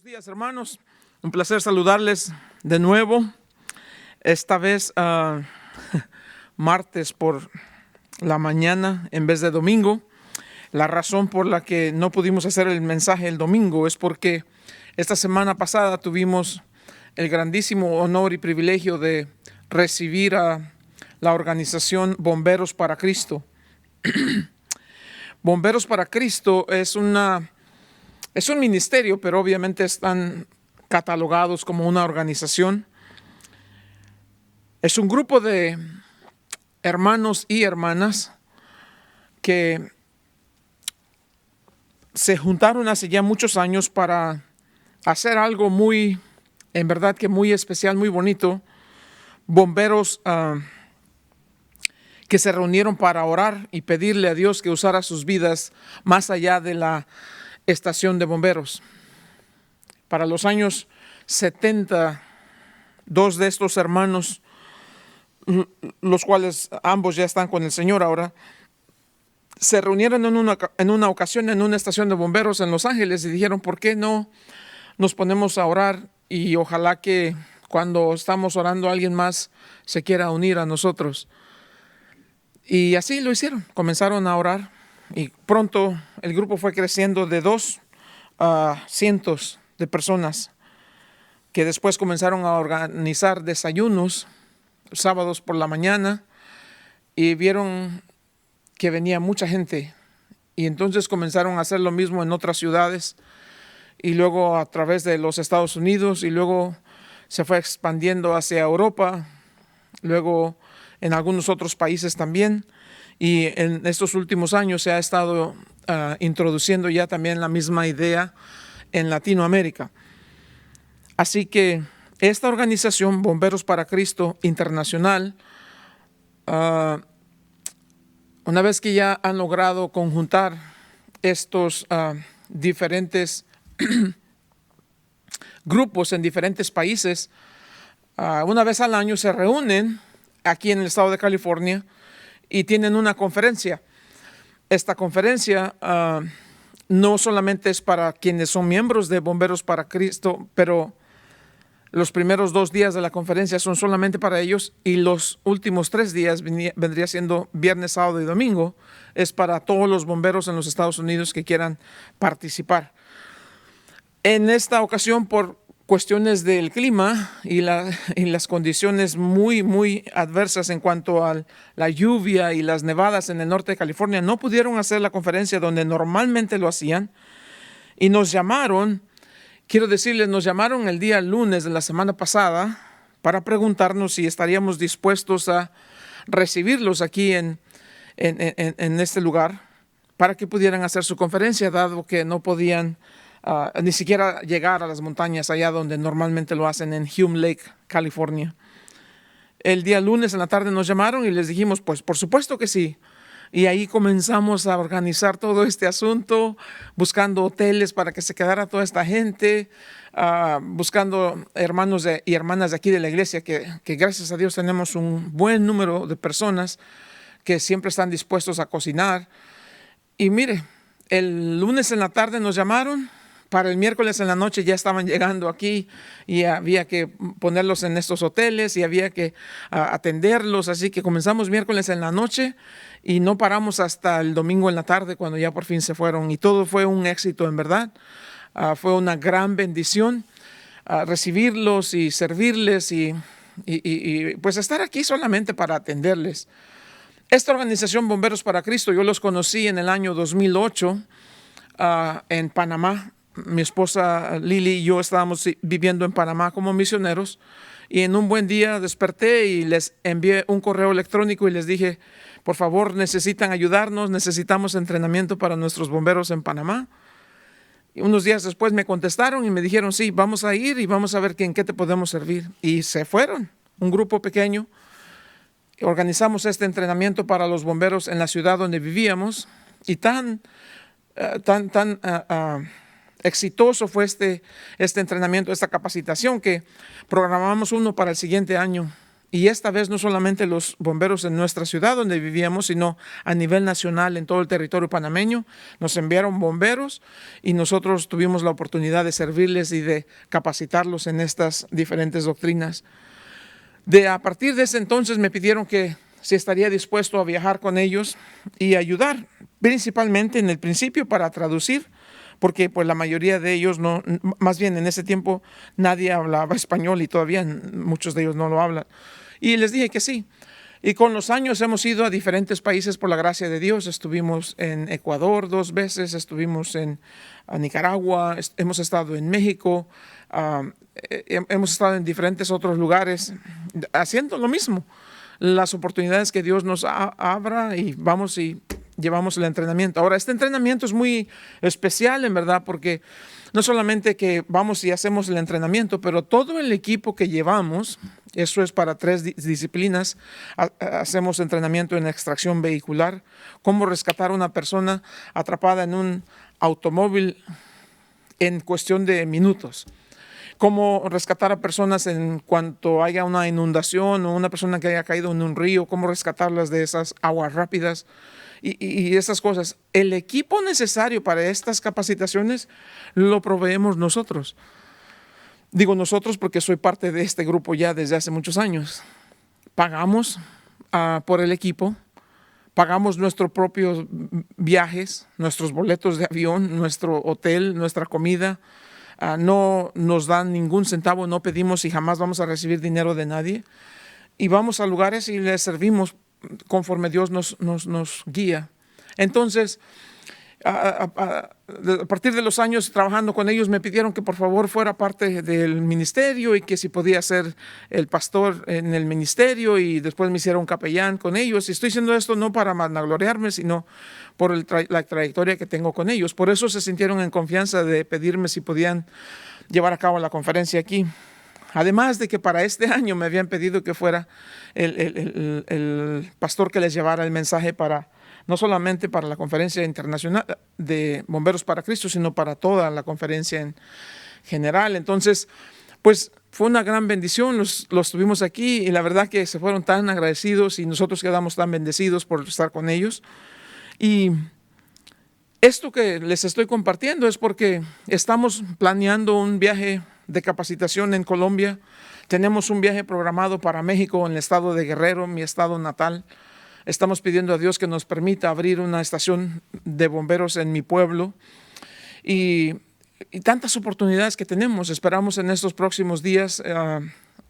Buenos días, hermanos. Un placer saludarles de nuevo. Esta vez martes por la mañana en vez de domingo. La razón por la que no pudimos hacer el mensaje el domingo es porque esta semana pasada tuvimos el grandísimo honor y privilegio de recibir a la organización Bomberos para Cristo. Bomberos para Cristo es un ministerio, pero obviamente están catalogados como una organización. Es un grupo de hermanos y hermanas que se juntaron hace ya muchos años para hacer algo muy, en verdad que muy especial, muy bonito. Bomberos que se reunieron para orar y pedirle a Dios que usara sus vidas más allá de la estación de bomberos. Para los años 70, dos de estos hermanos, los cuales ambos ya están con el Señor ahora, se reunieron en una ocasión en una estación de bomberos en Los Ángeles y dijeron, ¿por qué no nos ponemos a orar? Y ojalá que cuando estamos orando alguien más se quiera unir a nosotros. Y así lo hicieron, comenzaron a orar y pronto el grupo fue creciendo de 2 a cientos de personas que después comenzaron a organizar desayunos sábados por la mañana y vieron que venía mucha gente y entonces comenzaron a hacer lo mismo en otras ciudades y luego a través de los Estados Unidos y luego se fue expandiendo hacia Europa, luego en algunos otros países también, y en estos últimos años se ha estado introduciendo ya también la misma idea en Latinoamérica. Así que esta organización Bomberos para Cristo Internacional, una vez que ya han logrado conjuntar estos diferentes grupos en diferentes países, una vez al año se reúnen aquí en el estado de California y tienen una conferencia. Esta conferencia no solamente es para quienes son miembros de Bomberos para Cristo, pero los primeros 2 días de la conferencia son solamente para ellos y los últimos 3 días vendría siendo viernes, sábado y domingo, es para todos los bomberos en los Estados Unidos que quieran participar. En esta ocasión, por cuestiones del clima y las condiciones muy, muy adversas en cuanto a la lluvia y las nevadas en el norte de California, no pudieron hacer la conferencia donde normalmente lo hacían y nos llamaron. Quiero decirles, nos llamaron el día lunes de la semana pasada para preguntarnos si estaríamos dispuestos a recibirlos aquí en este lugar para que pudieran hacer su conferencia, dado que no podían ni siquiera llegar a las montañas allá donde normalmente lo hacen en Hume Lake, California. El día lunes en la tarde nos llamaron y les dijimos, pues por supuesto que sí. Y ahí comenzamos a organizar todo este asunto, buscando hoteles para que se quedara toda esta gente, buscando hermanos y hermanas de aquí de la iglesia, que gracias a Dios tenemos un buen número de personas que siempre están dispuestos a cocinar. Y mire, el lunes en la tarde nos llamaron, para el miércoles en la noche ya estaban llegando aquí y había que ponerlos en estos hoteles y había que atenderlos, así que comenzamos miércoles en la noche y no paramos hasta el domingo en la tarde cuando ya por fin se fueron y todo fue un éxito en verdad. Fue una gran bendición recibirlos y servirles y pues estar aquí solamente para atenderles. Esta organización Bomberos para Cristo yo los conocí en el año 2008 en Panamá. Mi esposa Lili y yo estábamos viviendo en Panamá como misioneros y en un buen día desperté y les envié un correo electrónico y les dije, por favor, necesitan ayudarnos, necesitamos entrenamiento para nuestros bomberos en Panamá. Y unos días después me contestaron y me dijeron, sí, vamos a ir y vamos a ver en qué te podemos servir. Y se fueron, un grupo pequeño. Organizamos este entrenamiento para los bomberos en la ciudad donde vivíamos y tan exitoso fue este entrenamiento, esta capacitación, que programamos uno para el siguiente año Y esta vez no solamente los bomberos en nuestra ciudad donde vivíamos, sino a nivel nacional en todo el territorio panameño. Nos enviaron bomberos y nosotros tuvimos la oportunidad de servirles y de capacitarlos en estas diferentes doctrinas. A partir de ese entonces me pidieron que si estaría dispuesto a viajar con ellos y ayudar, principalmente en el principio para traducir, porque pues la mayoría de ellos no, más bien en ese tiempo nadie hablaba español y todavía muchos de ellos no lo hablan. Y les dije que sí. Y con los años hemos ido a diferentes países por la gracia de Dios. Estuvimos en Ecuador 2 veces, estuvimos en Nicaragua, hemos estado en México, hemos estado en diferentes otros lugares haciendo lo mismo. Las oportunidades que Dios nos abra y vamos y llevamos el entrenamiento. Ahora, este entrenamiento es muy especial, en verdad, porque no solamente que vamos y hacemos el entrenamiento, pero todo el equipo que llevamos, eso es para 3 disciplinas. Hacemos entrenamiento en extracción vehicular, cómo rescatar a una persona atrapada en un automóvil en cuestión de minutos. Cómo rescatar a personas en cuanto haya una inundación o una persona que haya caído en un río, cómo rescatarlas de esas aguas rápidas y esas cosas. El equipo necesario para estas capacitaciones lo proveemos nosotros. Digo nosotros porque soy parte de este grupo ya desde hace muchos años. Pagamos por el equipo, pagamos nuestros propios viajes, nuestros boletos de avión, nuestro hotel, nuestra comida. No nos dan ningún centavo, no pedimos y jamás vamos a recibir dinero de nadie. Y vamos a lugares y les servimos conforme Dios nos guía. Entonces, a partir de los años trabajando con ellos, me pidieron que por favor fuera parte del ministerio y que si podía ser el pastor en el ministerio, y después me hicieron capellán con ellos. Y estoy diciendo esto no para vanagloriarme, sino por la trayectoria que tengo con ellos. Por eso se sintieron en confianza de pedirme si podían llevar a cabo la conferencia aquí. Además de que para este año me habían pedido que fuera el pastor que les llevara el mensaje no solamente para la conferencia internacional de Bomberos para Cristo, sino para toda la conferencia en general. Entonces, pues fue una gran bendición, los tuvimos aquí y la verdad que se fueron tan agradecidos y nosotros quedamos tan bendecidos por estar con ellos. Y esto que les estoy compartiendo es porque estamos planeando un viaje de capacitación en Colombia. Tenemos un viaje programado para México, en el estado de Guerrero, mi estado natal. Estamos pidiendo a Dios que nos permita abrir una estación de bomberos en mi pueblo y tantas oportunidades que tenemos. Esperamos en estos próximos días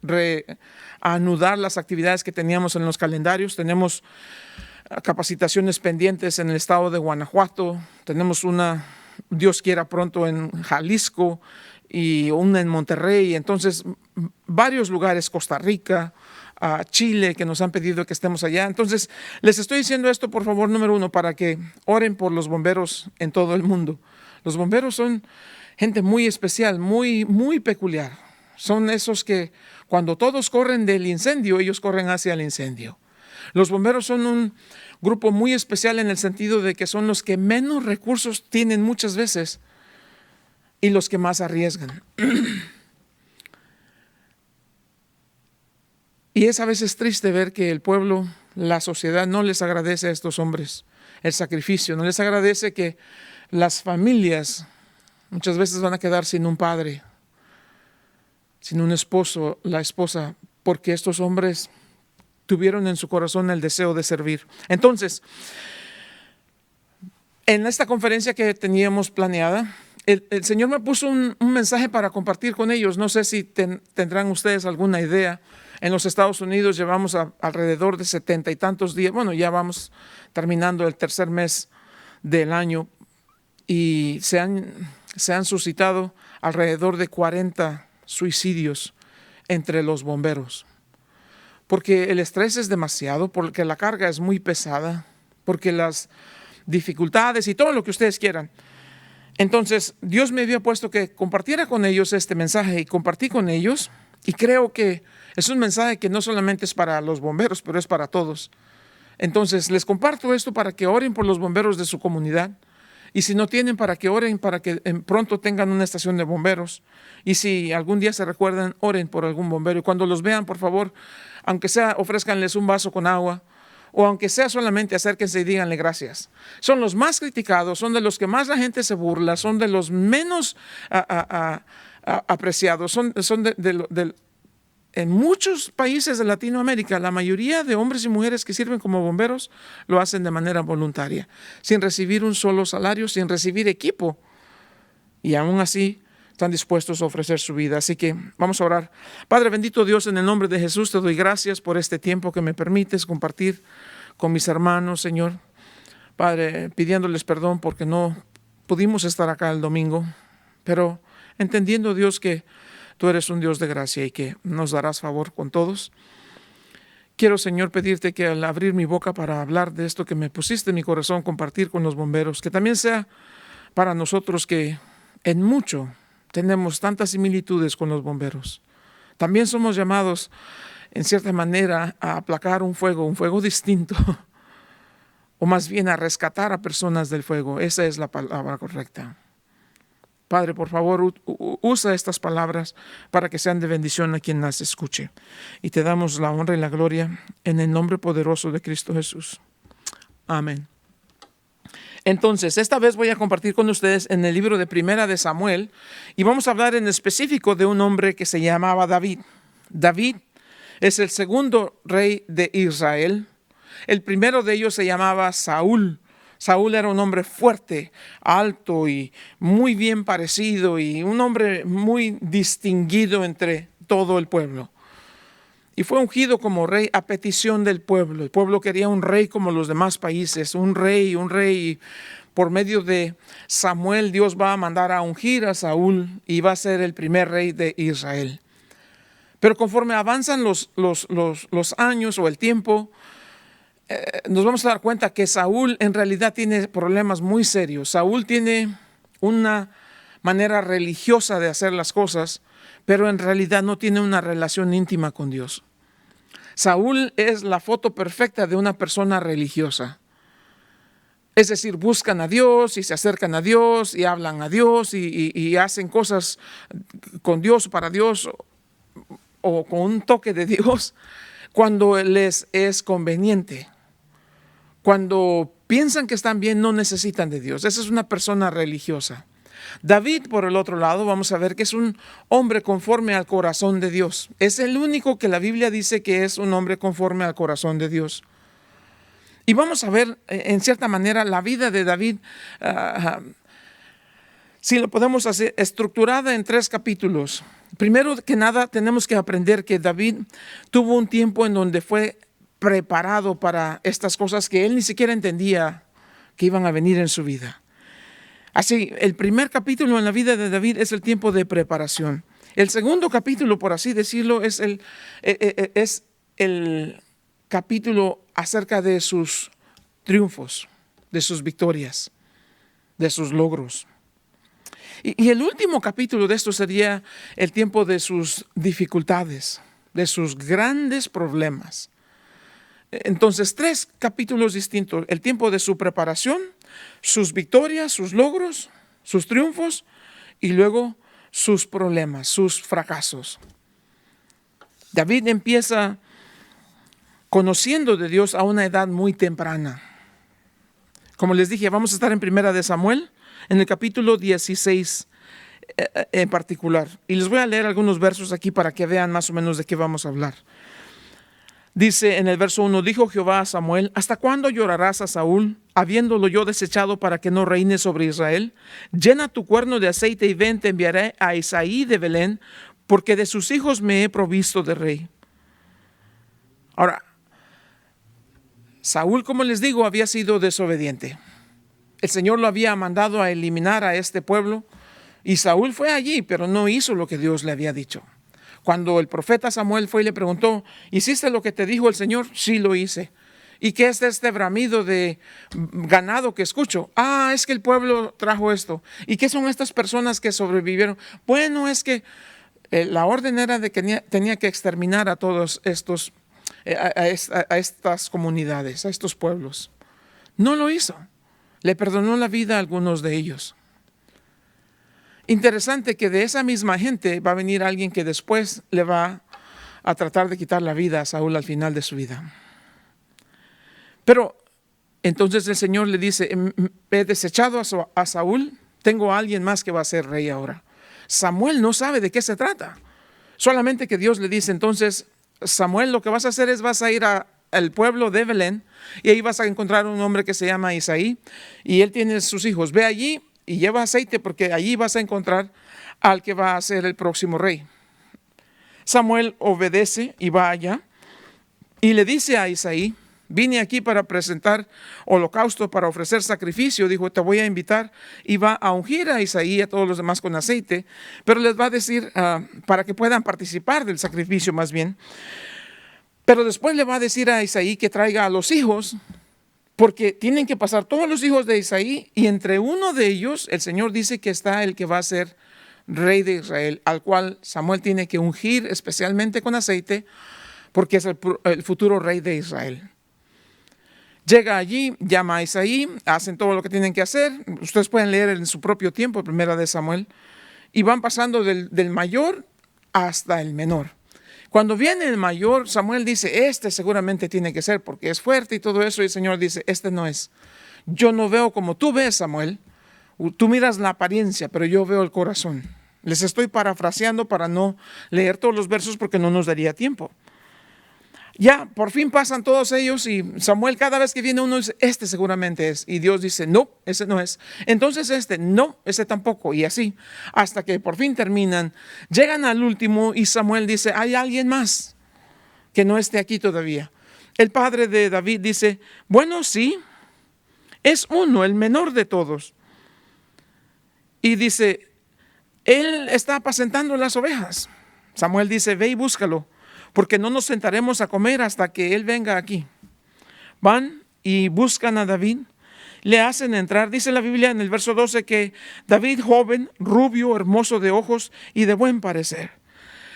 reanudar las actividades que teníamos en los calendarios. Tenemos capacitaciones pendientes en el estado de Guanajuato, tenemos una, Dios quiera pronto, en Jalisco y una en Monterrey. Entonces varios lugares, Costa Rica, Chile, que nos han pedido que estemos allá. Entonces les estoy diciendo esto, por favor, número 1, para que oren por los bomberos en todo el mundo. Los bomberos son gente muy especial, muy, muy peculiar. Son esos que cuando todos corren del incendio, ellos corren hacia el incendio. Los bomberos son un grupo muy especial en el sentido de que son los que menos recursos tienen muchas veces y los que más arriesgan. Y es a veces triste ver que el pueblo, la sociedad, no les agradece a estos hombres el sacrificio, no les agradece que las familias muchas veces van a quedar sin un padre, sin un esposo, la esposa, porque estos hombres tuvieron en su corazón el deseo de servir. Entonces, en esta conferencia que teníamos planeada, el Señor me puso un mensaje para compartir con ellos. No sé si tendrán ustedes alguna idea. En los Estados Unidos llevamos alrededor de 70 y tantos días. Bueno, ya vamos terminando el tercer mes del año y se han suscitado alrededor de 40 suicidios entre los bomberos. Porque el estrés es demasiado, porque la carga es muy pesada, porque las dificultades y todo lo que ustedes quieran. Entonces, Dios me había puesto que compartiera con ellos este mensaje y compartí con ellos. Y creo que es un mensaje que no solamente es para los bomberos, pero es para todos. Entonces, les comparto esto para que oren por los bomberos de su comunidad Y si no tienen, para que oren, para que pronto tengan una estación de bomberos. Y si algún día se recuerdan, oren por algún bombero. Y cuando los vean, por favor, aunque sea, ofrézcanles un vaso con agua. O aunque sea solamente acérquense y díganle gracias. Son los más criticados, son de los que más la gente se burla, son de los menos apreciados. En muchos países de Latinoamérica, la mayoría de hombres y mujeres que sirven como bomberos lo hacen de manera voluntaria, sin recibir un solo salario, sin recibir equipo. Y aún así están dispuestos a ofrecer su vida. Así que vamos a orar. Padre bendito Dios, en el nombre de Jesús te doy gracias por este tiempo que me permites compartir con mis hermanos, Señor. Padre, pidiéndoles perdón porque no pudimos estar acá el domingo, pero entendiendo, Dios, que tú eres un Dios de gracia y que nos darás favor con todos. Quiero, Señor, pedirte que al abrir mi boca para hablar de esto que me pusiste en mi corazón, compartir con los bomberos, que también sea para nosotros que en mucho tenemos tantas similitudes con los bomberos. También somos llamados, en cierta manera, a aplacar un fuego distinto, o más bien a rescatar a personas del fuego. Esa es la palabra correcta. Padre, por favor, usa estas palabras para que sean de bendición a quien las escuche. Y te damos la honra y la gloria en el nombre poderoso de Cristo Jesús. Amén. Entonces, esta vez voy a compartir con ustedes en el libro de Primera de Samuel y vamos a hablar en específico de un hombre que se llamaba David. David es el segundo rey de Israel. El primero de ellos se llamaba Saúl. Saúl era un hombre fuerte, alto y muy bien parecido y un hombre muy distinguido entre todo el pueblo. Y fue ungido como rey a petición del pueblo. El pueblo quería un rey como los demás países, un rey. Y por medio de Samuel, Dios va a mandar a ungir a Saúl y va a ser el primer rey de Israel. Pero conforme avanzan los años o el tiempo, nos vamos a dar cuenta que Saúl en realidad tiene problemas muy serios. Saúl tiene una manera religiosa de hacer las cosas, pero en realidad no tiene una relación íntima con Dios. Saúl es la foto perfecta de una persona religiosa. Es decir, buscan a Dios y se acercan a Dios y hablan a Dios y hacen cosas con Dios, para Dios o con un toque de Dios cuando les es conveniente. Cuando piensan que están bien, no necesitan de Dios. Esa es una persona religiosa. David, por el otro lado, vamos a ver que es un hombre conforme al corazón de Dios. Es el único que la Biblia dice que es un hombre conforme al corazón de Dios. Y vamos a ver, en cierta manera, la vida de David, si lo podemos hacer, estructurada en 3 capítulos. Primero que nada, tenemos que aprender que David tuvo un tiempo en donde fue preparado para estas cosas que él ni siquiera entendía que iban a venir en su vida. Así, el primer capítulo en la vida de David es el tiempo de preparación. El segundo capítulo, por así decirlo, es el capítulo acerca de sus triunfos, de sus victorias, de sus logros. Y el último capítulo de esto sería el tiempo de sus dificultades, de sus grandes problemas. Entonces, 3 capítulos distintos: el tiempo de su preparación, sus victorias, sus logros, sus triunfos y luego sus problemas, sus fracasos. David empieza conociendo de Dios a una edad muy temprana. Como les dije, vamos a estar en Primera de Samuel, en el capítulo 16 en particular. Y les voy a leer algunos versos aquí para que vean más o menos de qué vamos a hablar. Dice en el verso 1, dijo Jehová a Samuel, ¿hasta cuándo llorarás a Saúl, habiéndolo yo desechado para que no reine sobre Israel? Llena tu cuerno de aceite y ven, te enviaré a Isaí de Belén, porque de sus hijos me he provisto de rey. Ahora, Saúl, como les digo, había sido desobediente. El Señor lo había mandado a eliminar a este pueblo y Saúl fue allí, pero no hizo lo que Dios le había dicho. Cuando el profeta Samuel fue y le preguntó, ¿hiciste lo que te dijo el Señor? Sí, lo hice. ¿Y qué es este bramido de ganado que escucho? Es que el pueblo trajo esto. ¿Y qué son estas personas que sobrevivieron? Bueno, es que la orden era de que tenía que exterminar a todos estos, a estas comunidades, a estos pueblos. No lo hizo. Le perdonó la vida a algunos de ellos. Interesante que de esa misma gente va a venir alguien que después le va a tratar de quitar la vida a Saúl al final de su vida. Pero entonces el Señor le dice, he desechado a Saúl, tengo a alguien más que va a ser rey ahora. Samuel no sabe de qué se trata. Solamente que Dios le dice, entonces, Samuel, lo que vas a hacer es vas a ir al pueblo de Belén y ahí vas a encontrar un hombre que se llama Isaí y él tiene sus hijos. Ve allí y lleva aceite porque allí vas a encontrar al que va a ser el próximo rey. Samuel obedece y va allá y le dice a Isaí, vine aquí para presentar holocausto, para ofrecer sacrificio. Dijo, te voy a invitar, y va a ungir a Isaí y a todos los demás con aceite, pero les va a decir para que puedan participar del sacrificio más bien. Pero después le va a decir a Isaí que traiga a los hijos, porque tienen que pasar todos los hijos de Isaí, y entre uno de ellos el Señor dice que está el que va a ser rey de Israel, al cual Samuel tiene que ungir especialmente con aceite, porque es el futuro rey de Israel. Llega allí, llama a Isaí, hacen todo lo que tienen que hacer. Ustedes pueden leer en su propio tiempo, primera de Samuel, y van pasando del mayor hasta el menor. Cuando viene el mayor, Samuel dice, este seguramente tiene que ser porque es fuerte y todo eso, y el Señor dice, este no es. Yo no veo como tú ves, Samuel. Tú miras la apariencia, pero yo veo el corazón. Les estoy parafraseando para no leer todos los versos porque no nos daría tiempo. Ya, por fin pasan todos ellos y Samuel cada vez que viene uno dice, este seguramente es. Y Dios dice, no, ese no es. Entonces no, ese tampoco. Y así, hasta que por fin terminan. Llegan al último y Samuel dice, hay alguien más que no esté aquí todavía. El padre de David dice, bueno, sí, es uno, el menor de todos. Y dice, él está apacentando las ovejas. Samuel dice, ve y búscalo, porque no nos sentaremos a comer hasta que él venga aquí. Van y buscan a David, le hacen entrar. Dice la Biblia en el verso 12 que David, joven, rubio, hermoso de ojos y de buen parecer.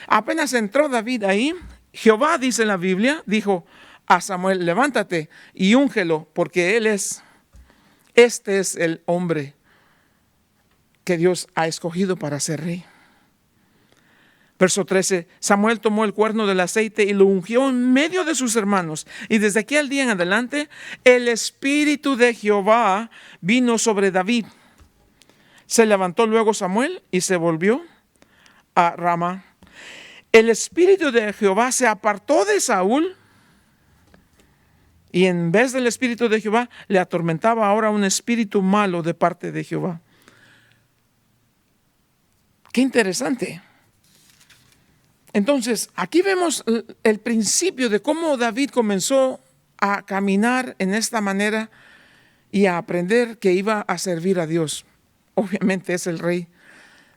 Apenas entró David ahí, Jehová, dice la Biblia, dijo a Samuel, levántate y úngelo, porque este es el hombre que Dios ha escogido para ser rey. Verso 13, Samuel tomó el cuerno del aceite y lo ungió en medio de sus hermanos. Y desde aquel día en adelante, el Espíritu de Jehová vino sobre David. Se levantó luego Samuel y se volvió a Ramá. El Espíritu de Jehová se apartó de Saúl, y en vez del Espíritu de Jehová, le atormentaba ahora un espíritu malo de parte de Jehová. Qué interesante. Entonces, aquí vemos el principio de cómo David comenzó a caminar en esta manera y a aprender que iba a servir a Dios. Obviamente es el rey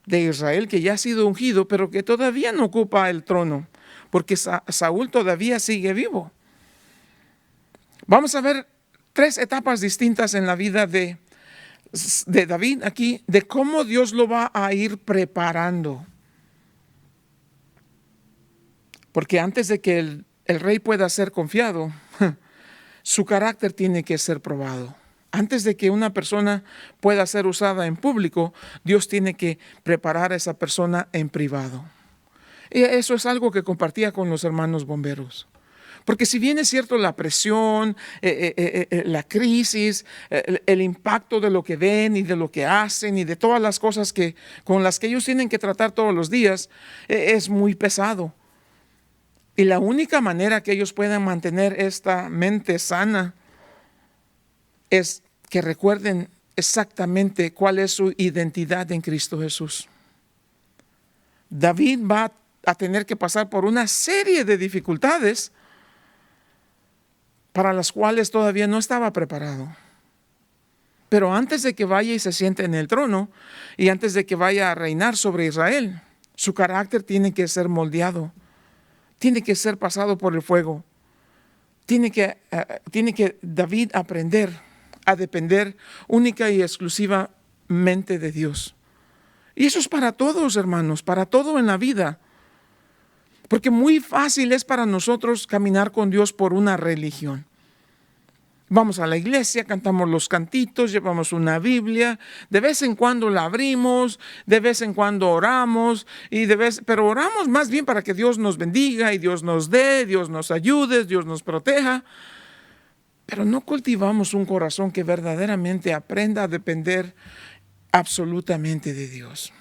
de Israel que ya ha sido ungido, pero que todavía no ocupa el trono, porque Saúl todavía sigue vivo. Vamos a ver 3 etapas distintas en la vida de David aquí, de cómo Dios lo va a ir preparando. Porque antes de que el rey pueda ser confiado, su carácter tiene que ser probado. Antes de que una persona pueda ser usada en público, Dios tiene que preparar a esa persona en privado. Y eso es algo que compartía con los hermanos bomberos. Porque si bien es cierto la presión, la crisis, el impacto de lo que ven y de lo que hacen y de todas las cosas con las que ellos tienen que tratar todos los días, es muy pesado. Y la única manera que ellos puedan mantener esta mente sana es que recuerden exactamente cuál es su identidad en Cristo Jesús. David va a tener que pasar por una serie de dificultades para las cuales todavía no estaba preparado. Pero antes de que vaya y se siente en el trono y antes de que vaya a reinar sobre Israel, su carácter tiene que ser moldeado. Tiene que ser pasado por el fuego. Tiene que David aprender a depender única y exclusivamente de Dios. Y eso es para todos, hermanos, para todo en la vida. Porque muy fácil es para nosotros caminar con Dios por una religión. Vamos a la iglesia, cantamos los cantitos, llevamos una Biblia, de vez en cuando la abrimos, de vez en cuando oramos, pero oramos más bien para que Dios nos bendiga y Dios nos dé, Dios nos ayude, Dios nos proteja. Pero no cultivamos un corazón que verdaderamente aprenda a depender absolutamente de Dios.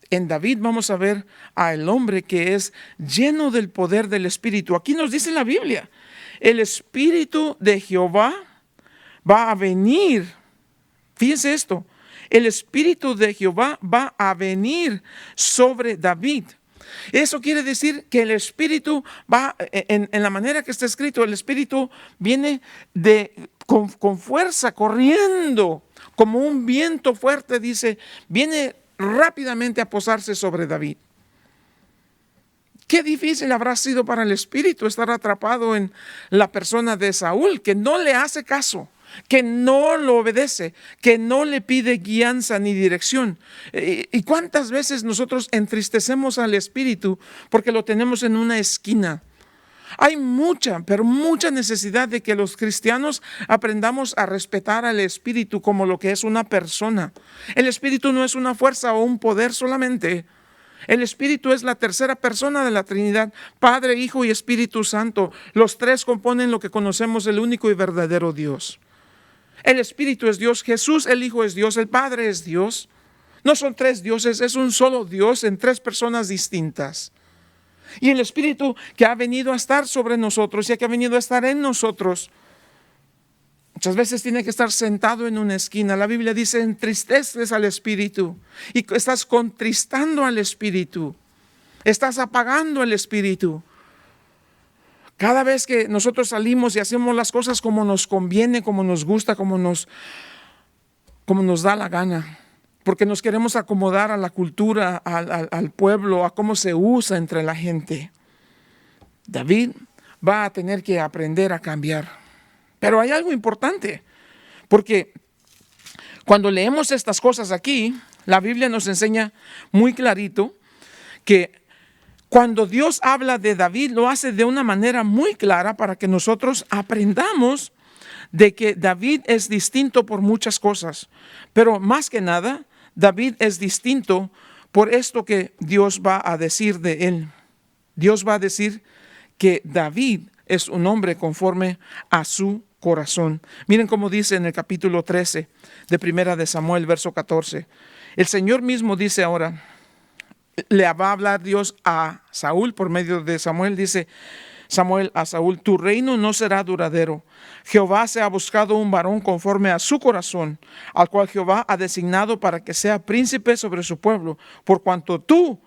En David vamos a ver al hombre que es lleno del poder del Espíritu. Aquí nos dice la Biblia, el Espíritu de Jehová va a venir. Fíjense esto, el Espíritu de Jehová va a venir sobre David. Eso quiere decir que el Espíritu va, en la manera que está escrito, el Espíritu viene con fuerza, corriendo, como un viento fuerte, dice, viene rápidamente a posarse sobre David. Qué difícil habrá sido para el Espíritu estar atrapado en la persona de Saúl, que no le hace caso, que no lo obedece, que no le pide guianza ni dirección. ¿Y cuántas veces nosotros entristecemos al Espíritu porque lo tenemos en una esquina? Hay pero mucha necesidad de que los cristianos aprendamos a respetar al Espíritu como lo que es una persona. El Espíritu no es una fuerza o un poder solamente. El Espíritu es la tercera persona de la Trinidad, Padre, Hijo y Espíritu Santo. Los tres componen lo que conocemos el único y verdadero Dios. El Espíritu es Dios, Jesús el Hijo es Dios, el Padre es Dios. No son tres dioses, es un solo Dios en tres personas distintas. Y el Espíritu que ha venido a estar sobre nosotros y que ha venido a estar en nosotros, muchas veces tiene que estar sentado en una esquina. La Biblia dice, entristeces al Espíritu y estás contristando al Espíritu. Estás apagando el Espíritu. Cada vez que nosotros salimos y hacemos las cosas como nos conviene, como nos gusta, como nos da la gana, porque nos queremos acomodar a la cultura, al pueblo, a cómo se usa entre la gente. David va a tener que aprender a cambiar. Pero hay algo importante, porque cuando leemos estas cosas aquí, la Biblia nos enseña muy clarito que cuando Dios habla de David, lo hace de una manera muy clara para que nosotros aprendamos de que David es distinto por muchas cosas. Pero más que nada, David es distinto por esto que Dios va a decir de él. Dios va a decir que David es un hombre conforme a su corazón. Miren cómo dice en el capítulo 13 de Primera de Samuel, verso 14. El Señor mismo dice ahora, le va a hablar Dios a Saúl por medio de Samuel, dice Samuel a Saúl, tu reino no será duradero. Jehová se ha buscado un varón conforme a su corazón, al cual Jehová ha designado para que sea príncipe sobre su pueblo, por cuanto tú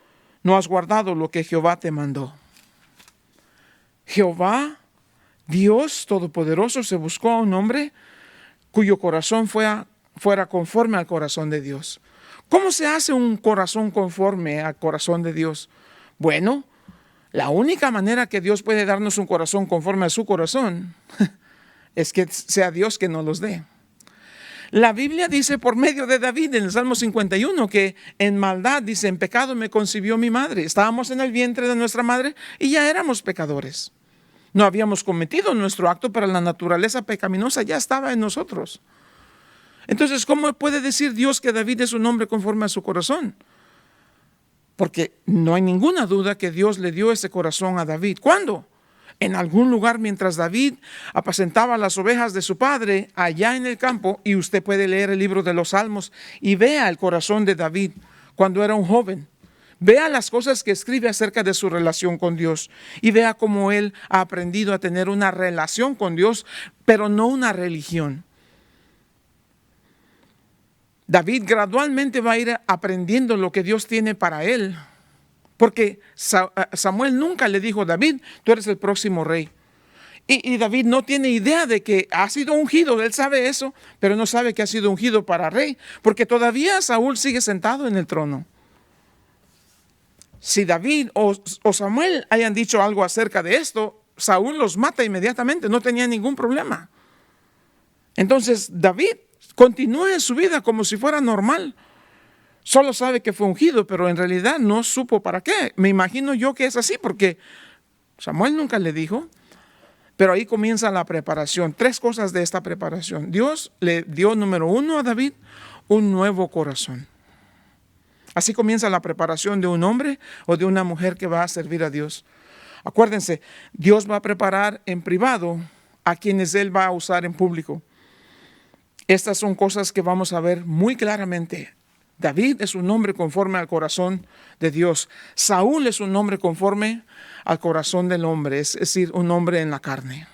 no has guardado lo que Jehová te mandó. Jehová, Dios Todopoderoso, se buscó a un hombre cuyo corazón fuera conforme al corazón de Dios. ¿Cómo se hace un corazón conforme al corazón de Dios? Bueno, la única manera que Dios puede darnos un corazón conforme a su corazón es que sea Dios que nos los dé. La Biblia dice por medio de David en el Salmo 51 que en maldad, dice, en pecado me concibió mi madre. Estábamos en el vientre de nuestra madre y ya éramos pecadores. No habíamos cometido nuestro acto, pero la naturaleza pecaminosa ya estaba en nosotros. Entonces, ¿cómo puede decir Dios que David es un hombre conforme a su corazón? Porque no hay ninguna duda que Dios le dio ese corazón a David. ¿Cuándo? En algún lugar mientras David apacentaba las ovejas de su padre allá en el campo, y usted puede leer el libro de los Salmos y vea el corazón de David cuando era un joven. Vea las cosas que escribe acerca de su relación con Dios y vea cómo él ha aprendido a tener una relación con Dios, pero no una religión. David gradualmente va a ir aprendiendo lo que Dios tiene para él, porque Samuel nunca le dijo, David, tú eres el próximo rey. Y David no tiene idea de que ha sido ungido, él sabe eso, pero no sabe que ha sido ungido para rey, porque todavía Saúl sigue sentado en el trono. Si David o Samuel hayan dicho algo acerca de esto, Saúl los mata inmediatamente, no tenía ningún problema. Entonces David continúa en su vida como si fuera normal. Solo sabe que fue ungido, pero en realidad no supo para qué. Me imagino yo que es así, porque Samuel nunca le dijo. Pero ahí comienza la preparación. 3 cosas de esta preparación. Dios le dio, número 1, a David un nuevo corazón. Así comienza la preparación de un hombre o de una mujer que va a servir a Dios. Acuérdense, Dios va a preparar en privado a quienes Él va a usar en público. Estas son cosas que vamos a ver muy claramente. David es un hombre conforme al corazón de Dios. Saúl es un hombre conforme al corazón del hombre, es decir, un hombre en la carne.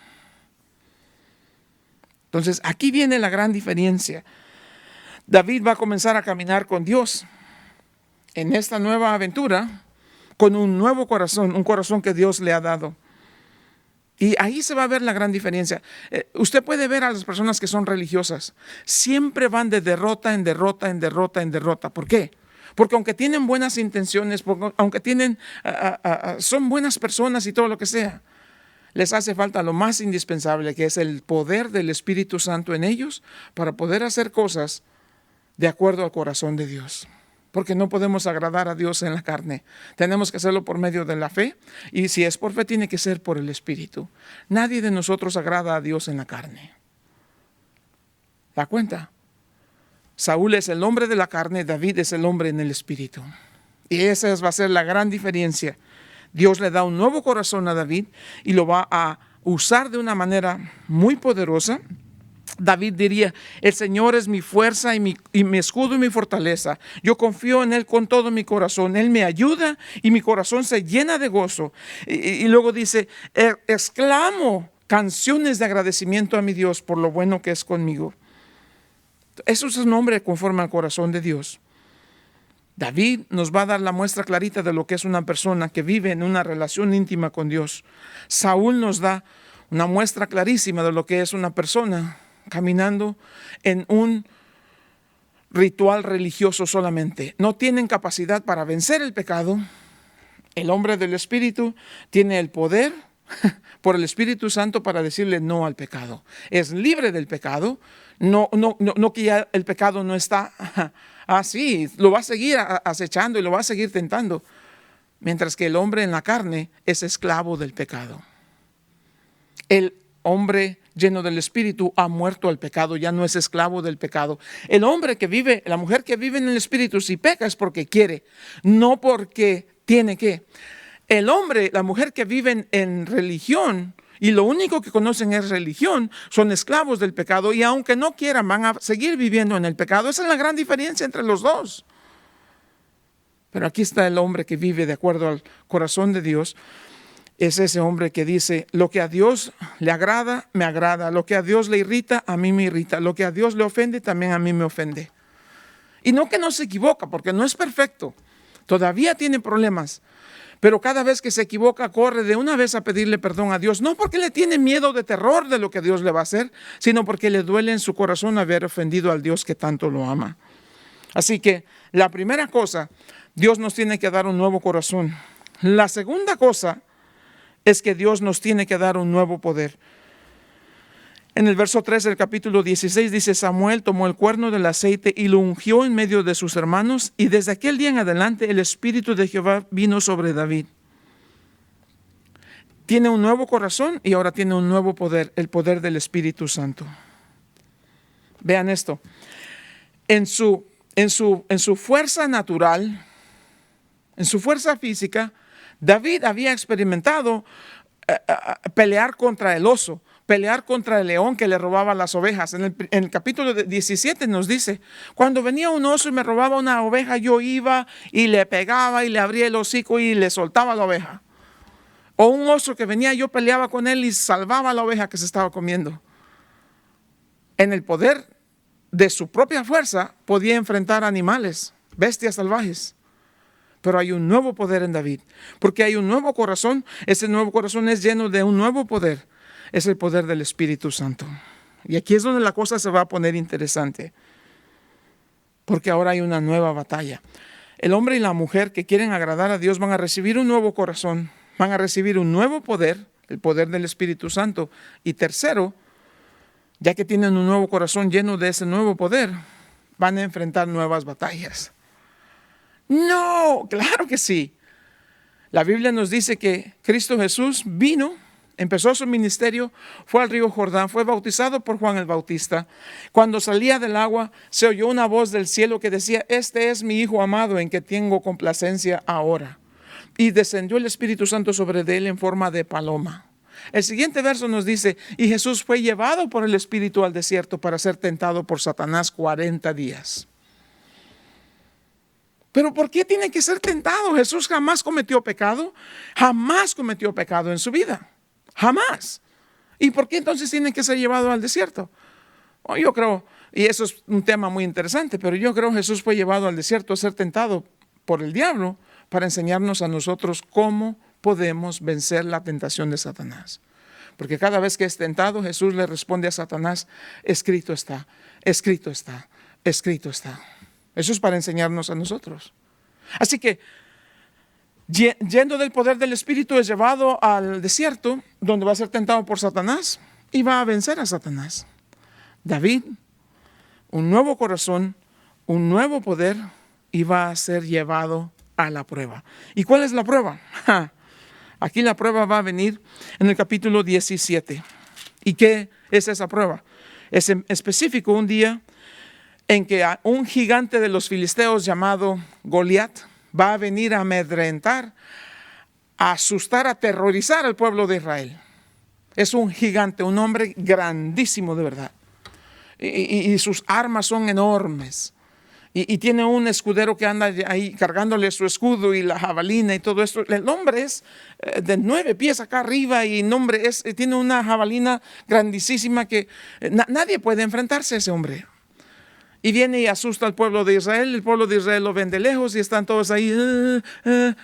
Entonces, aquí viene la gran diferencia. David va a comenzar a caminar con Dios en esta nueva aventura con un nuevo corazón, un corazón que Dios le ha dado. Y ahí se va a ver la gran diferencia. Usted puede ver a las personas que son religiosas. Siempre van de derrota en derrota, en derrota, en derrota. ¿Por qué? Porque aunque tienen buenas intenciones, aunque son buenas personas y todo lo que sea, les hace falta lo más indispensable, que es el poder del Espíritu Santo en ellos para poder hacer cosas de acuerdo al corazón de Dios. Porque no podemos agradar a Dios en la carne. Tenemos que hacerlo por medio de la fe. Y si es por fe, tiene que ser por el Espíritu. Nadie de nosotros agrada a Dios en la carne. ¿Da cuenta? Saúl es el hombre de la carne, David es el hombre en el Espíritu. Y esa va a ser la gran diferencia. Dios le da un nuevo corazón a David y lo va a usar de una manera muy poderosa. David diría: el Señor es mi fuerza y mi escudo y mi fortaleza. Yo confío en Él con todo mi corazón. Él me ayuda y mi corazón se llena de gozo. Y luego dice: exclamo canciones de agradecimiento a mi Dios por lo bueno que es conmigo. Eso es un hombre conforme al corazón de Dios. David nos va a dar la muestra clarita de lo que es una persona que vive en una relación íntima con Dios. Saúl nos da una muestra clarísima de lo que es una persona caminando en un ritual religioso solamente. No tienen capacidad para vencer el pecado. El hombre del Espíritu tiene el poder por el Espíritu Santo para decirle no al pecado. Es libre del pecado. No que ya el pecado no está así. Lo va a seguir acechando y lo va a seguir tentando. Mientras que el hombre en la carne es esclavo del pecado. El hombre lleno del Espíritu ha muerto al pecado, ya no es esclavo del pecado. El hombre que vive, la mujer que vive en el Espíritu, si peca es porque quiere, no porque tiene que. El hombre, la mujer que viven en religión y lo único que conocen es religión, son esclavos del pecado y aunque no quieran van a seguir viviendo en el pecado. Esa es la gran diferencia entre los dos. Pero aquí está el hombre que vive de acuerdo al corazón de Dios. Es ese hombre que dice: lo que a Dios le agrada, me agrada. Lo que a Dios le irrita, a mí me irrita. Lo que a Dios le ofende, también a mí me ofende. Y no que no se equivoca, porque no es perfecto. Todavía tiene problemas. Pero cada vez que se equivoca, corre de una vez a pedirle perdón a Dios. No porque le tiene miedo de terror de lo que Dios le va a hacer, sino porque le duele en su corazón haber ofendido al Dios que tanto lo ama. Así que la primera cosa, Dios nos tiene que dar un nuevo corazón. La segunda cosa es que Dios nos tiene que dar un nuevo poder. En el verso 3 del capítulo 16 dice: Samuel tomó el cuerno del aceite y lo ungió en medio de sus hermanos, y desde aquel día en adelante el Espíritu de Jehová vino sobre David. Tiene un nuevo corazón y ahora tiene un nuevo poder, el poder del Espíritu Santo. Vean esto. En su fuerza natural, en su fuerza física, David había experimentado pelear contra el oso, pelear contra el león que le robaba las ovejas. En el capítulo 17 nos dice: cuando venía un oso y me robaba una oveja, yo iba y le pegaba y le abría el hocico y le soltaba la oveja. O un oso que venía, yo peleaba con él y salvaba la oveja que se estaba comiendo. En el poder de su propia fuerza podía enfrentar animales, bestias salvajes. Pero hay un nuevo poder en David, porque hay un nuevo corazón. Ese nuevo corazón es lleno de un nuevo poder. Es el poder del Espíritu Santo. Y aquí es donde la cosa se va a poner interesante, porque ahora hay una nueva batalla. El hombre y la mujer que quieren agradar a Dios van a recibir un nuevo corazón, van a recibir un nuevo poder, el poder del Espíritu Santo. Y tercero, ya que tienen un nuevo corazón lleno de ese nuevo poder, van a enfrentar nuevas batallas. No, claro que sí. La Biblia nos dice que Cristo Jesús vino empezó su ministerio, fue al río Jordán, fue bautizado por Juan el Bautista. Cuando salía del agua, se oyó una voz del cielo que decía: este es mi Hijo amado en que tengo complacencia ahora. Y descendió el Espíritu Santo sobre él en forma de paloma. El siguiente verso nos dice: y Jesús fue llevado por el Espíritu al desierto para ser tentado por Satanás 40 días. Pero ¿por qué tiene que ser tentado? Jesús jamás cometió pecado, jamás cometió pecado en su vida, jamás. ¿Y por qué entonces tiene que ser llevado al desierto? Yo creo, y eso es un tema muy interesante, pero yo creo que Jesús fue llevado al desierto a ser tentado por el diablo para enseñarnos a nosotros cómo podemos vencer la tentación de Satanás. Porque cada vez que es tentado, Jesús le responde a Satanás: escrito está, escrito está, escrito está. Eso es para enseñarnos a nosotros. Así que, yendo del poder del Espíritu, es llevado al desierto, donde va a ser tentado por Satanás y va a vencer a Satanás. David, un nuevo corazón, un nuevo poder, y va a ser llevado a la prueba. ¿Y cuál es la prueba? Aquí la prueba va a venir en el capítulo 17. ¿Y qué es esa prueba? Es en específico un día en que un gigante de los filisteos llamado Goliat va a venir a amedrentar, a asustar, a aterrorizar al pueblo de Israel. Es un gigante, un hombre grandísimo de verdad. Y sus armas son enormes. Y tiene un escudero que anda ahí cargándole su escudo y la jabalina y todo esto. El hombre es de 9 pies acá arriba y tiene una jabalina grandísima que nadie puede enfrentarse a ese hombre. Y viene y asusta al pueblo de Israel. El pueblo de Israel lo ven de lejos y están todos ahí.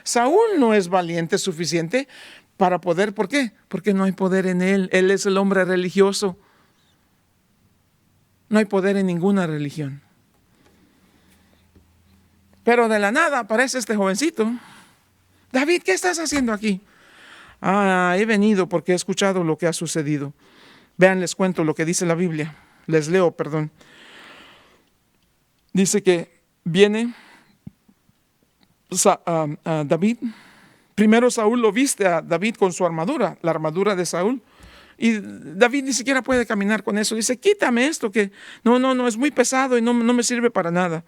Saúl no es valiente suficiente para poder. ¿Por qué? Porque no hay poder en él. Él es el hombre religioso. No hay poder en ninguna religión. Pero de la nada aparece este jovencito. David, ¿qué estás haciendo aquí? He venido porque he escuchado lo que ha sucedido. Vean, les cuento lo que dice la Biblia. Les leo, perdón. Dice que viene David. Primero Saúl lo viste a David con su armadura, la armadura de Saúl. Y David ni siquiera puede caminar con eso. Dice: quítame esto, que no, es muy pesado y no me sirve para nada.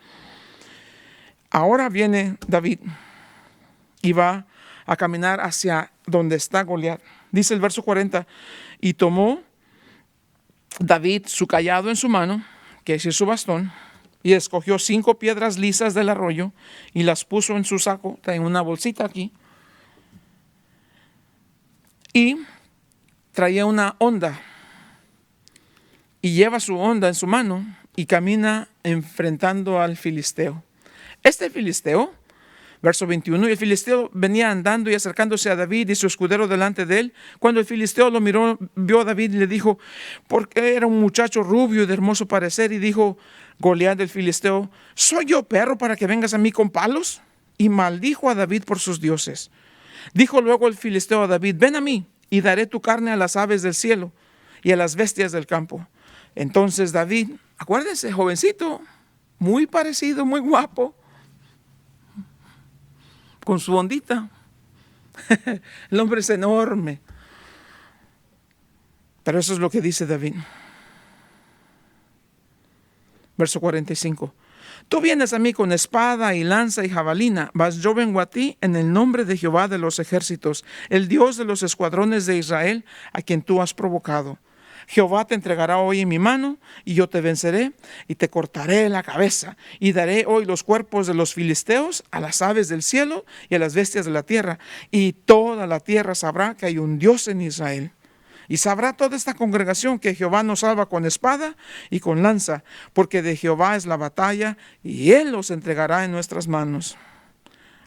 Ahora viene David y va a caminar hacia donde está Goliat. Dice el verso 40: y tomó David su cayado en su mano, que es su bastón, y escogió 5 piedras lisas del arroyo y las puso en su saco, en una bolsita aquí, y traía una honda y lleva su honda en su mano y camina enfrentando al filisteo. Este filisteo, verso 21, y el filisteo venía andando y acercándose a David y su escudero delante de él. Cuando el filisteo lo miró, vio a David y le dijo, porque era un muchacho rubio y de hermoso parecer, y dijo Goliat del filisteo: ¿soy yo perro para que vengas a mí con palos? Y maldijo a David por sus dioses. Dijo luego el filisteo a David: ven a mí y daré tu carne a las aves del cielo y a las bestias del campo. Entonces David, acuérdense, jovencito, muy parecido, muy guapo, con su ondita. El hombre es enorme. Pero eso es lo que dice David. Verso 45. Tú vienes a mí con espada y lanza y jabalina, mas yo vengo a ti en el nombre de Jehová de los ejércitos, el Dios de los escuadrones de Israel, a quien tú has provocado. Jehová te entregará hoy en mi mano, y yo te venceré, y te cortaré la cabeza, y daré hoy los cuerpos de los filisteos a las aves del cielo y a las bestias de la tierra, y toda la tierra sabrá que hay un Dios en Israel. Y sabrá toda esta congregación que Jehová nos salva con espada y con lanza, porque de Jehová es la batalla, y él los entregará en nuestras manos.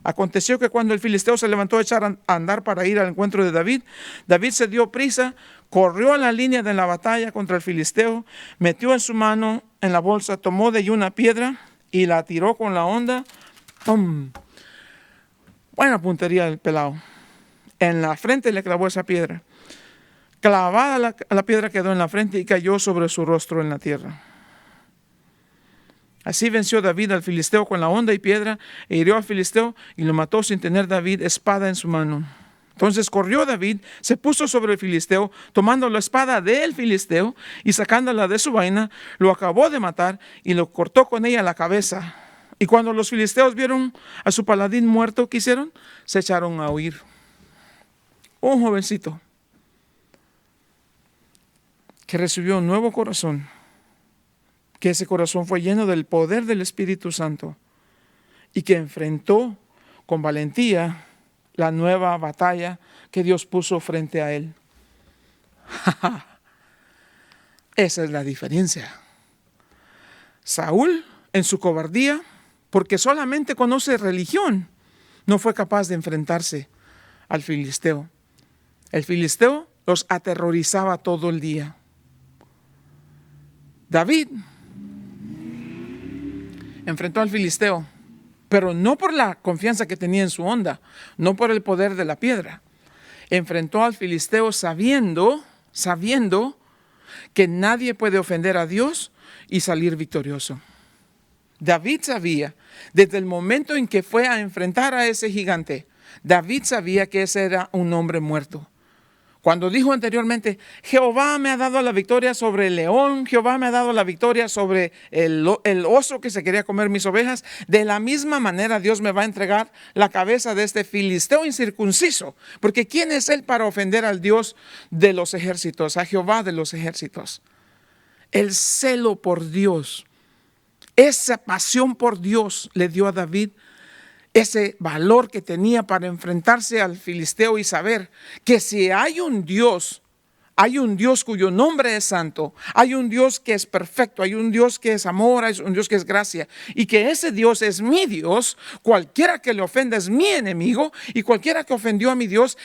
Aconteció que cuando el filisteo se levantó a echar a andar para ir al encuentro de David, David se dio prisa, corrió a la línea de la batalla contra el filisteo, metió en su mano en la bolsa, tomó de allí una piedra y la tiró con la honda. ¡Pum! Buena puntería del pelado. En la frente le clavó esa piedra. Clavada la piedra quedó en la frente y cayó sobre su rostro en la tierra. Así venció David al filisteo con la honda y piedra, e hirió al filisteo y lo mató sin tener David espada en su mano. Entonces corrió David, se puso sobre el filisteo, tomando la espada del filisteo y sacándola de su vaina, lo acabó de matar y lo cortó con ella la cabeza. Y cuando los filisteos vieron a su paladín muerto, ¿qué hicieron? Se echaron a huir. Un jovencito que recibió un nuevo corazón, que ese corazón fue lleno del poder del Espíritu Santo y que enfrentó con valentía la nueva batalla que Dios puso frente a él. Esa es la diferencia. Saúl, en su cobardía, porque solamente conoce religión, no fue capaz de enfrentarse al filisteo. El filisteo los aterrorizaba todo el día. David enfrentó al filisteo, pero no por la confianza que tenía en su onda, no por el poder de la piedra. Enfrentó al filisteo sabiendo que nadie puede ofender a Dios y salir victorioso. David sabía, desde el momento en que fue a enfrentar a ese gigante, David sabía que ese era un hombre muerto. Cuando dijo anteriormente, Jehová me ha dado la victoria sobre el león, Jehová me ha dado la victoria sobre el oso que se quería comer mis ovejas, de la misma manera Dios me va a entregar la cabeza de este filisteo incircunciso. Porque ¿quién es él para ofender al Dios de los ejércitos, a Jehová de los ejércitos? El celo por Dios, esa pasión por Dios le dio a David ese valor que tenía para enfrentarse al filisteo y saber que si hay un Dios cuyo nombre es santo, hay un Dios que es perfecto, hay un Dios que es amor, hay un Dios que es gracia, y que ese Dios es mi Dios, cualquiera que le ofenda es mi enemigo, y cualquiera que ofendió a mi Dios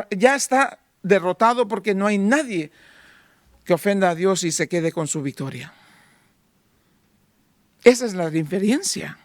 ya está derrotado, porque no hay nadie que ofenda a Dios y se quede con su victoria. Esa es la diferencia.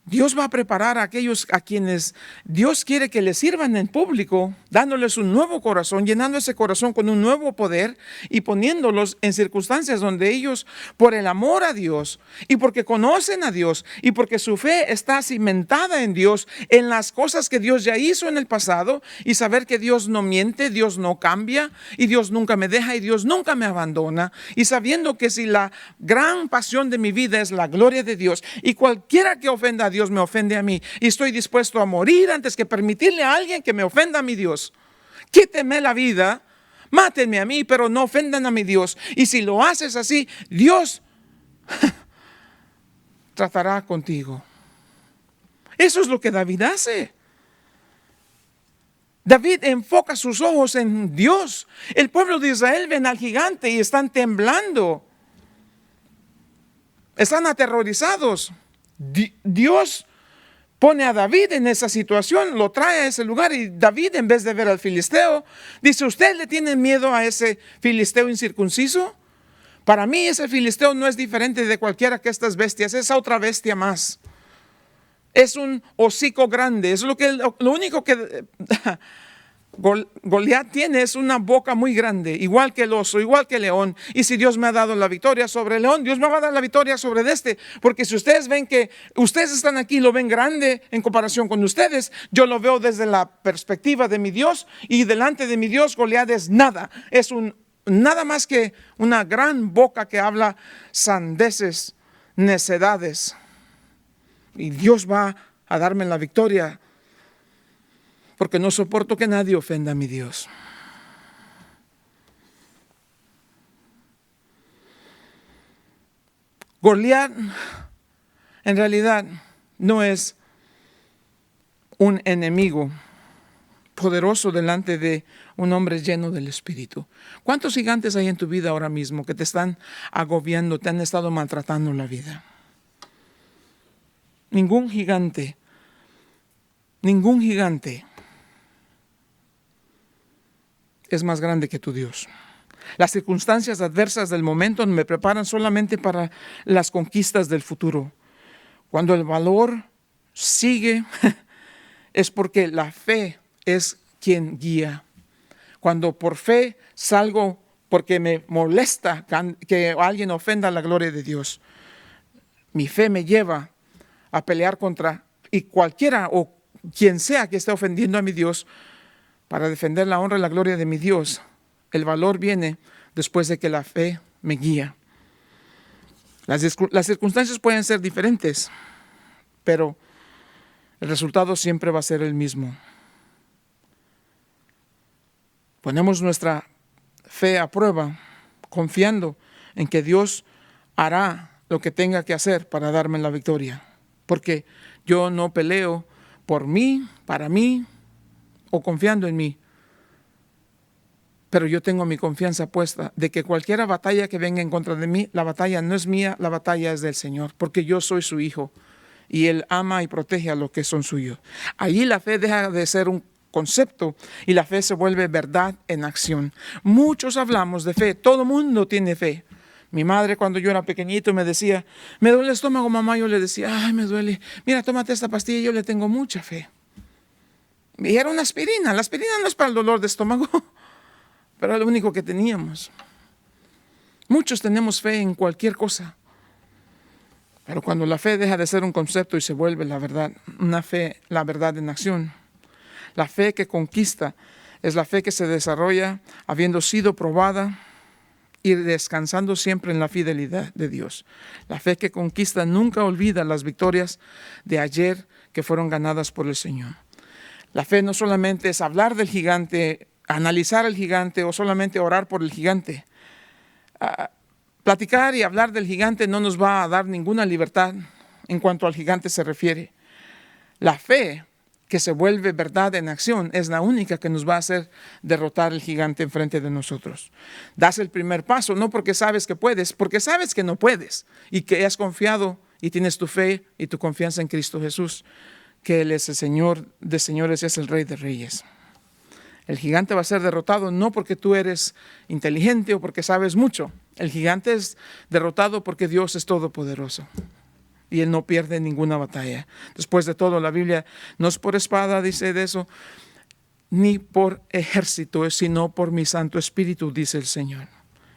Dios va a preparar a aquellos a quienes Dios quiere que le sirvan en público, dándoles un nuevo corazón, llenando ese corazón con un nuevo poder y poniéndolos en circunstancias donde ellos, por el amor a Dios y porque conocen a Dios y porque su fe está cimentada en Dios, en las cosas que Dios ya hizo en el pasado, y saber que Dios no miente, Dios no cambia y Dios nunca me deja y Dios nunca me abandona, y sabiendo que si la gran pasión de mi vida es la gloria de Dios y cualquiera que ofenda a Dios me ofende a mí, y estoy dispuesto a morir antes que permitirle a alguien que me ofenda a mi Dios. Quíteme la vida, mátenme a mí, pero no ofendan a mi Dios. Y si lo haces así, Dios tratará contigo. Eso es lo que David hace. David enfoca sus ojos en Dios. El pueblo de Israel ven al gigante y están temblando. Están aterrorizados. Dios pone a David en esa situación, lo trae a ese lugar, y David, en vez de ver al filisteo, dice: ¿usted le tiene miedo a ese filisteo incircunciso? Para mí ese filisteo no es diferente de cualquiera que estas bestias, es otra bestia más. Es un hocico grande, es lo único que Goliat tiene, es una boca muy grande, igual que el oso, igual que el león. Y si Dios me ha dado la victoria sobre el león, Dios me va a dar la victoria sobre este. Porque si ustedes ven que ustedes están aquí, lo ven grande en comparación con ustedes, yo lo veo desde la perspectiva de mi Dios, y delante de mi Dios Goliat es nada. Es nada más que una gran boca que habla sandeces, necedades. Y Dios va a darme la victoria, porque no soporto que nadie ofenda a mi Dios. Goliat en realidad no es un enemigo poderoso delante de un hombre lleno del Espíritu. ¿Cuántos gigantes hay en tu vida ahora mismo que te están agobiando, te han estado maltratando la vida? Ningún gigante es más grande que tu Dios. Las circunstancias adversas del momento me preparan solamente para las conquistas del futuro. Cuando el valor sigue, es porque la fe es quien guía. Cuando por fe salgo porque me molesta que alguien ofenda la gloria de Dios, mi fe me lleva a pelear contra, y cualquiera o quien sea que esté ofendiendo a mi Dios, para defender la honra y la gloria de mi Dios. El valor viene después de que la fe me guía. Las circunstancias pueden ser diferentes, pero el resultado siempre va a ser el mismo. Ponemos nuestra fe a prueba, confiando en que Dios hará lo que tenga que hacer para darme la victoria. Porque yo no peleo por mí, para mí, o confiando en mí. Pero yo tengo mi confianza puesta de que cualquier batalla que venga en contra de mí, la batalla no es mía, la batalla es del Señor, porque yo soy su hijo y Él ama y protege a los que son suyos. Allí la fe deja de ser un concepto y la fe se vuelve verdad en acción. Muchos hablamos de fe, todo mundo tiene fe. Mi madre cuando yo era pequeñito me decía, me duele el estómago, mamá, yo le decía, ay, me duele, mira, tómate esta pastilla, yo le tengo mucha fe. Y era una aspirina, la aspirina no es para el dolor de estómago, pero es lo único que teníamos. Muchos tenemos fe en cualquier cosa, pero cuando la fe deja de ser un concepto y se vuelve la verdad, una fe, la verdad en acción. La fe que conquista es la fe que se desarrolla habiendo sido probada y descansando siempre en la fidelidad de Dios. La fe que conquista nunca olvida las victorias de ayer que fueron ganadas por el Señor. La fe no solamente es hablar del gigante, analizar el gigante o solamente orar por el gigante. Platicar y hablar del gigante no nos va a dar ninguna libertad en cuanto al gigante se refiere. La fe que se vuelve verdad en acción es la única que nos va a hacer derrotar el gigante enfrente de nosotros. Das el primer paso, no porque sabes que puedes, porque sabes que no puedes y que has confiado y tienes tu fe y tu confianza en Cristo Jesús, que Él es el Señor de señores y es el Rey de reyes. El gigante va a ser derrotado no porque tú eres inteligente o porque sabes mucho. El gigante es derrotado porque Dios es todopoderoso y Él no pierde ninguna batalla. Después de todo, la Biblia no es por espada, dice de eso, ni por ejército, sino por mi Santo Espíritu, dice el Señor.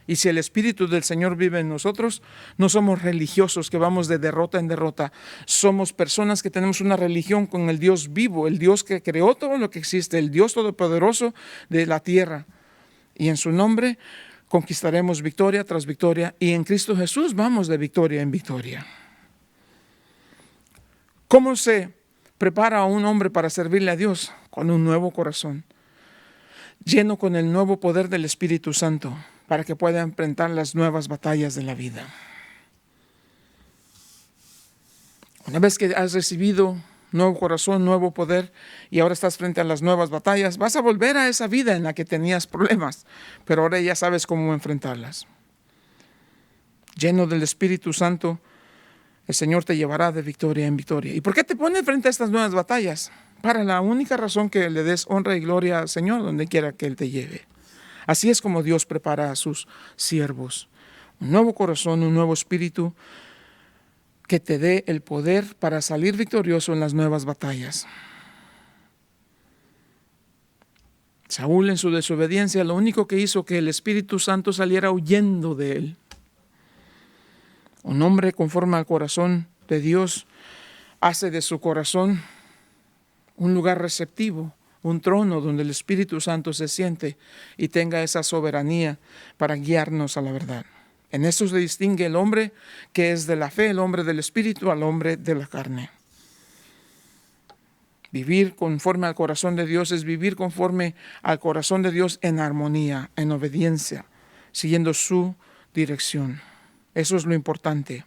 Y si el Espíritu del Señor vive en nosotros, no somos religiosos que vamos de derrota en derrota. Somos personas que tenemos una religión con el Dios vivo, el Dios que creó todo lo que existe, el Dios todopoderoso de la tierra. Y en su nombre conquistaremos victoria tras victoria. Y en Cristo Jesús vamos de victoria en victoria. ¿Cómo se prepara a un hombre para servirle a Dios? Con un nuevo corazón, lleno con el nuevo poder del Espíritu Santo, para que pueda enfrentar las nuevas batallas de la vida. Una vez que has recibido nuevo corazón, nuevo poder, y ahora estás frente a las nuevas batallas, vas a volver a esa vida en la que tenías problemas, pero ahora ya sabes cómo enfrentarlas. Lleno del Espíritu Santo, el Señor te llevará de victoria en victoria. ¿Y por qué te pone frente a estas nuevas batallas? Para la única razón que le des honra y gloria al Señor donde quiera que Él te lleve. Así es como Dios prepara a sus siervos. Un nuevo corazón, un nuevo espíritu que te dé el poder para salir victorioso en las nuevas batallas. Saúl en su desobediencia lo único que hizo que el Espíritu Santo saliera huyendo de él. Un hombre conforme al corazón de Dios hace de su corazón un lugar receptivo, un trono donde el Espíritu Santo se siente y tenga esa soberanía para guiarnos a la verdad. En eso se distingue el hombre que es de la fe, el hombre del Espíritu, al hombre de la carne. Vivir conforme al corazón de Dios es vivir conforme al corazón de Dios en armonía, en obediencia, siguiendo su dirección. Eso es lo importante.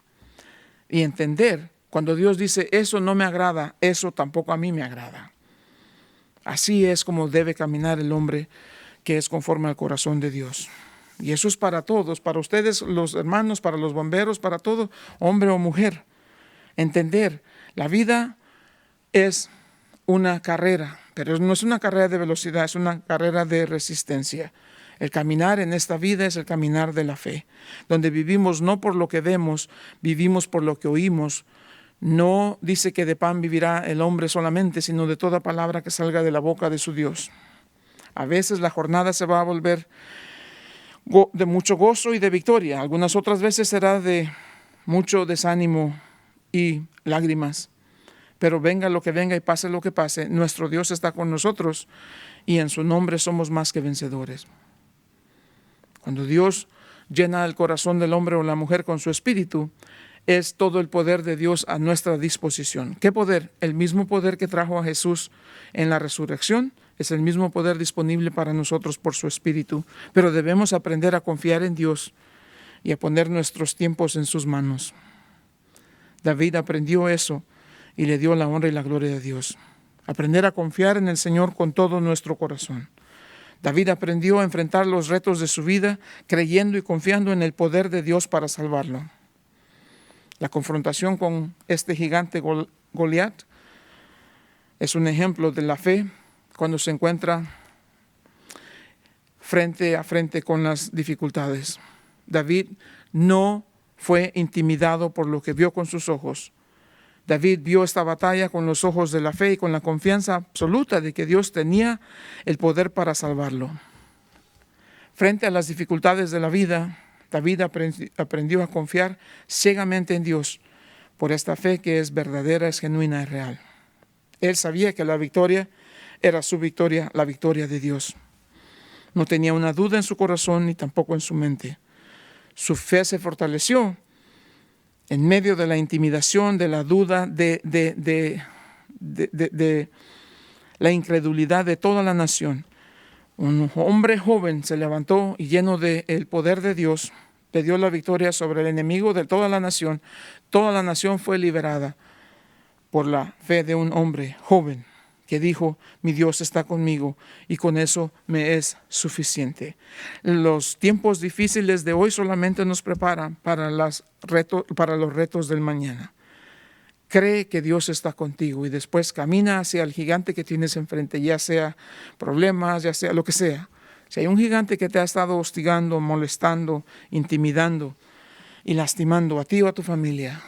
Y entender, cuando Dios dice, eso no me agrada, eso tampoco a mí me agrada. Así es como debe caminar el hombre que es conforme al corazón de Dios. Y eso es para todos, para ustedes, los hermanos, para los bomberos, para todo, hombre o mujer. Entender, la vida es una carrera, pero no es una carrera de velocidad, es una carrera de resistencia. El caminar en esta vida es el caminar de la fe, donde vivimos no por lo que vemos, vivimos por lo que oímos. No dice que de pan vivirá el hombre solamente, sino de toda palabra que salga de la boca de su Dios. A veces la jornada se va a volver de mucho gozo y de victoria. Algunas otras veces será de mucho desánimo y lágrimas. Pero venga lo que venga y pase lo que pase, nuestro Dios está con nosotros y en su nombre somos más que vencedores. Cuando Dios llena el corazón del hombre o la mujer con su espíritu, es todo el poder de Dios a nuestra disposición. ¿Qué poder? El mismo poder que trajo a Jesús en la resurrección es el mismo poder disponible para nosotros por su espíritu. Pero debemos aprender a confiar en Dios y a poner nuestros tiempos en sus manos. David aprendió eso y le dio la honra y la gloria de Dios. Aprender a confiar en el Señor con todo nuestro corazón. David aprendió a enfrentar los retos de su vida creyendo y confiando en el poder de Dios para salvarlo. La confrontación con este gigante Goliat es un ejemplo de la fe cuando se encuentra frente a frente con las dificultades. David no fue intimidado por lo que vio con sus ojos. David vio esta batalla con los ojos de la fe y con la confianza absoluta de que Dios tenía el poder para salvarlo. Frente a las dificultades de la vida, David aprendió a confiar ciegamente en Dios por esta fe que es verdadera, es genuina y real. Él sabía que la victoria era su victoria, la victoria de Dios. No tenía una duda en su corazón ni tampoco en su mente. Su fe se fortaleció en medio de la intimidación, de la duda, de la incredulidad de toda la nación. Un hombre joven se levantó y lleno del poder de Dios, le dio la victoria sobre el enemigo de toda la nación. Toda la nación fue liberada por la fe de un hombre joven que dijo, mi Dios está conmigo y con eso me es suficiente. Los tiempos difíciles de hoy solamente nos preparan para los retos del mañana. Cree que Dios está contigo y después camina hacia el gigante que tienes enfrente, ya sea problemas, ya sea lo que sea. Si hay un gigante que te ha estado hostigando, molestando, intimidando y lastimando a ti o a tu familia,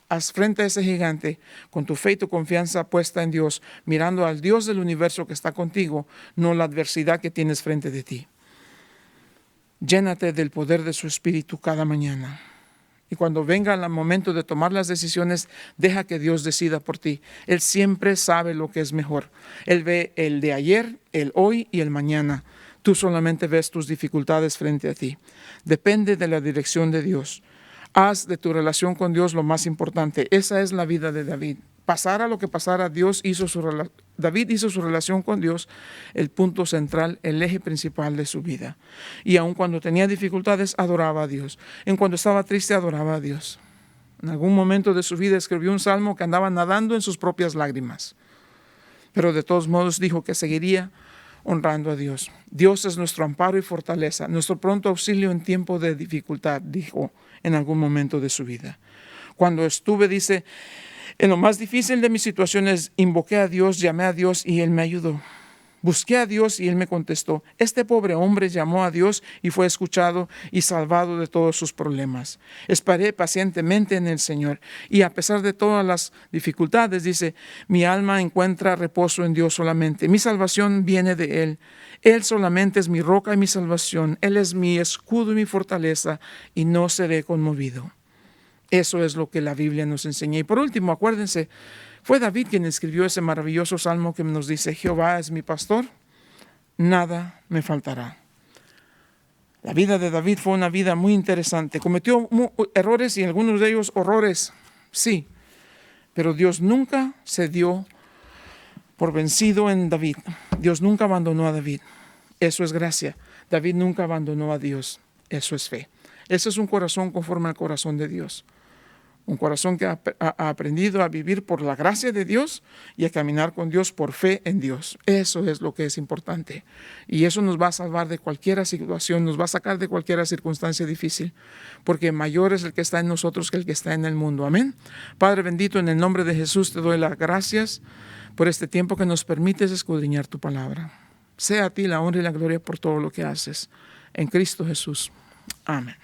haz frente a ese gigante con tu fe y tu confianza puesta en Dios, mirando al Dios del universo que está contigo, no la adversidad que tienes frente de ti. Llénate del poder de su espíritu cada mañana. Y cuando venga el momento de tomar las decisiones, deja que Dios decida por ti. Él siempre sabe lo que es mejor. Él ve el de ayer, el hoy y el mañana. Tú solamente ves tus dificultades frente a ti. Depende de la dirección de Dios. Haz de tu relación con Dios lo más importante. Esa es la vida de David. Pasara lo que pasara, David hizo su relación con Dios el punto central, el eje principal de su vida. Y aun cuando tenía dificultades, adoraba a Dios. En cuando estaba triste, adoraba a Dios. En algún momento de su vida escribió un salmo que andaba nadando en sus propias lágrimas. Pero de todos modos dijo que seguiría honrando a Dios. Dios es nuestro amparo y fortaleza, nuestro pronto auxilio en tiempo de dificultad, dijo en algún momento de su vida. Cuando estuve, dice, en lo más difícil de mis situaciones, invoqué a Dios, llamé a Dios y Él me ayudó. Busqué a Dios y Él me contestó. Este pobre hombre llamó a Dios y fue escuchado y salvado de todos sus problemas. Esperé pacientemente en el Señor y a pesar de todas las dificultades, dice, mi alma encuentra reposo en Dios solamente. Mi salvación viene de Él. Él solamente es mi roca y mi salvación. Él es mi escudo y mi fortaleza y no seré conmovido. Eso es lo que la Biblia nos enseña. Y por último, acuérdense, fue David quien escribió ese maravilloso salmo que nos dice, Jehová es mi pastor, nada me faltará. La vida de David fue una vida muy interesante. Cometió errores y algunos de ellos horrores, sí. Pero Dios nunca se dio por vencido en David. Dios nunca abandonó a David. Eso es gracia. David nunca abandonó a Dios. Eso es fe. Ese es un corazón conforme al corazón de Dios. Un corazón que ha aprendido a vivir por la gracia de Dios y a caminar con Dios por fe en Dios. Eso es lo que es importante. Y eso nos va a salvar de cualquier situación, nos va a sacar de cualquier circunstancia difícil, porque mayor es el que está en nosotros que el que está en el mundo. Amén. Padre bendito, en el nombre de Jesús te doy las gracias por este tiempo que nos permites escudriñar tu palabra. Sea a ti la honra y la gloria por todo lo que haces. En Cristo Jesús. Amén.